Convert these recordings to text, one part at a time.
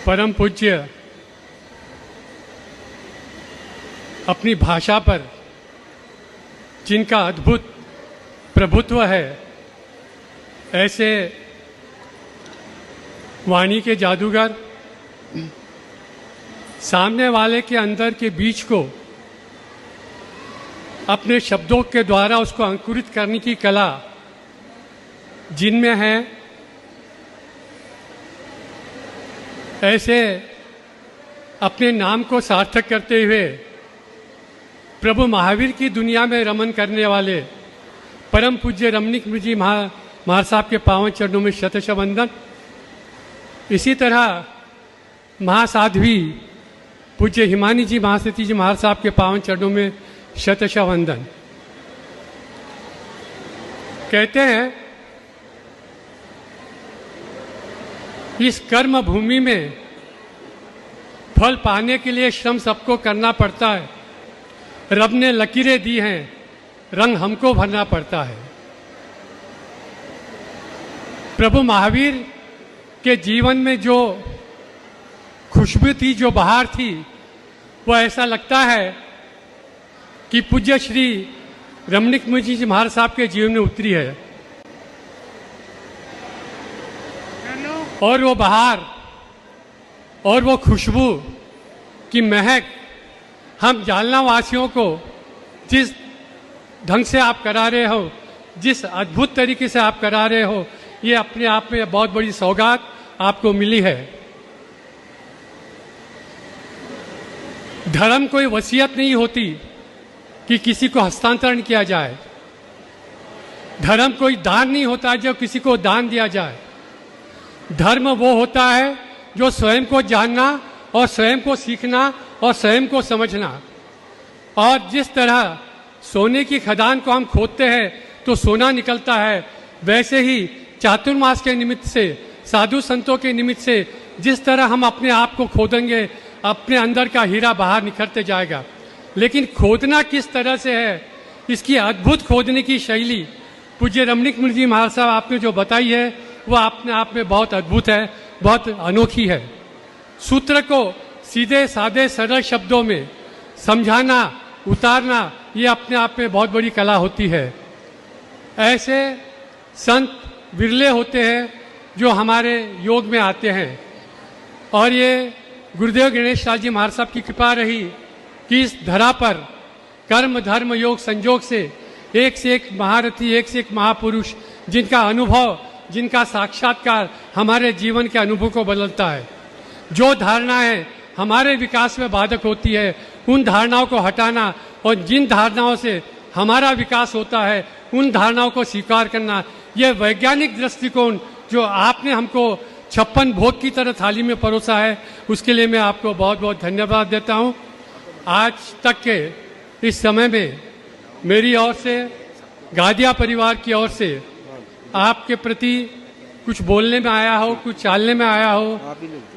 परम पूज्य अपनी भाषा पर जिनका अद्भुत प्रभुत्व है, ऐसे वाणी के जादूगर सामने वाले के अंदर के बीज को अपने शब्दों के द्वारा उसको अंकुरित करने की कला जिनमें है, ऐसे अपने नाम को सार्थक करते हुए प्रभु महावीर की दुनिया में रमन करने वाले परम पूज्य रमणीक जी महाराज साहब के पावन चरणों में शतश वंदन। इसी तरह महासाध्वी पूज्य हिमानी जी महासती जी महाराज साहब के पावन चरणों में शतश वंदन। कहते हैं इस कर्म भूमि में फल पाने के लिए श्रम सबको करना पड़ता है। रब ने लकीरें दी हैं, रंग हमको भरना पड़ता है। प्रभु महावीर के जीवन में जो खुशबू थी, जो बहार थी, वो ऐसा लगता है कि पूज्य श्री रमणीक जी महाराज साहब के जीवन में उतरी है। और वो बहार और वो खुशबू की महक हम जालना वासियों को जिस ढंग से आप करा रहे हो, जिस अद्भुत तरीके से आप करा रहे हो, ये अपने आप में बहुत बड़ी सौगात आपको मिली है। धर्म कोई वसीयत नहीं होती कि किसी को हस्तांतरण किया जाए। धर्म कोई दान नहीं होता जो किसी को दान दिया जाए। धर्म वो होता है जो स्वयं को जानना और स्वयं को सीखना और स्वयं को समझना। और जिस तरह सोने की खदान को हम खोदते हैं तो सोना निकलता है, वैसे ही चातुर्मास के निमित्त से, साधु संतों के निमित्त से जिस तरह हम अपने आप को खोदेंगे, अपने अंदर का हीरा बाहर निखरते जाएगा। लेकिन खोदना किस तरह से है, इसकी अद्भुत खोदने की शैली पूज्य रमणीक जी महाराज साहब आपने जो बताई है, वो अपने आप में बहुत अद्भुत है, बहुत अनोखी है। सूत्र को सीधे सादे सरल शब्दों में समझाना, उतारना, ये अपने आप में बहुत बड़ी कला होती है। ऐसे संत विरले होते हैं जो हमारे योग में आते हैं। और ये गुरुदेव गणेश लाल जी महाराज साहब की कृपा रही कि इस धरा पर कर्म धर्म योग संजोग से एक महारथी, एक से एक महापुरुष, जिनका अनुभव, जिनका साक्षात्कार हमारे जीवन के अनुभव को बदलता है। जो धारणाएं हमारे विकास में बाधक होती है, उन धारणाओं को हटाना और जिन धारणाओं से हमारा विकास होता है, उन धारणाओं को स्वीकार करना, यह वैज्ञानिक दृष्टिकोण जो आपने हमको 56 भोग की तरह थाली में परोसा है, उसके लिए मैं आपको बहुत बहुत धन्यवाद देता हूँ। आज तक के इस समय में मेरी ओर से, गादिया परिवार की ओर से आपके प्रति कुछ बोलने में आया हो, कुछ चालने में आया हो,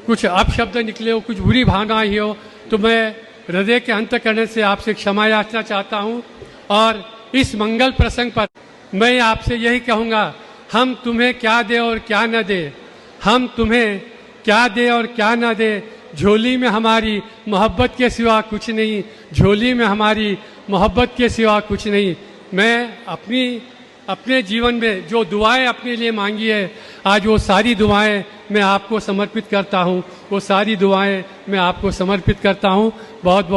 कुछ अपशब्द निकले हो, कुछ बुरी भावना आई हो, तो मैं हृदय के अंतःकरण से आपसे क्षमा याचना चाहता हूँ। और इस मंगल प्रसंग पर मैं आपसे यही कहूँगा, हम तुम्हें क्या दे और क्या न दे, हम तुम्हें क्या दे और क्या न दे, झोली में हमारी मोहब्बत के सिवा कुछ नहीं, झोली में हमारी मोहब्बत के सिवा कुछ नहीं। मैं अपने जीवन में जो दुआएं अपने लिए मांगी है, आज वो सारी दुआएं मैं आपको समर्पित करता हूँ, वो सारी दुआएं मैं आपको समर्पित करता हूँ। बहुत बहुत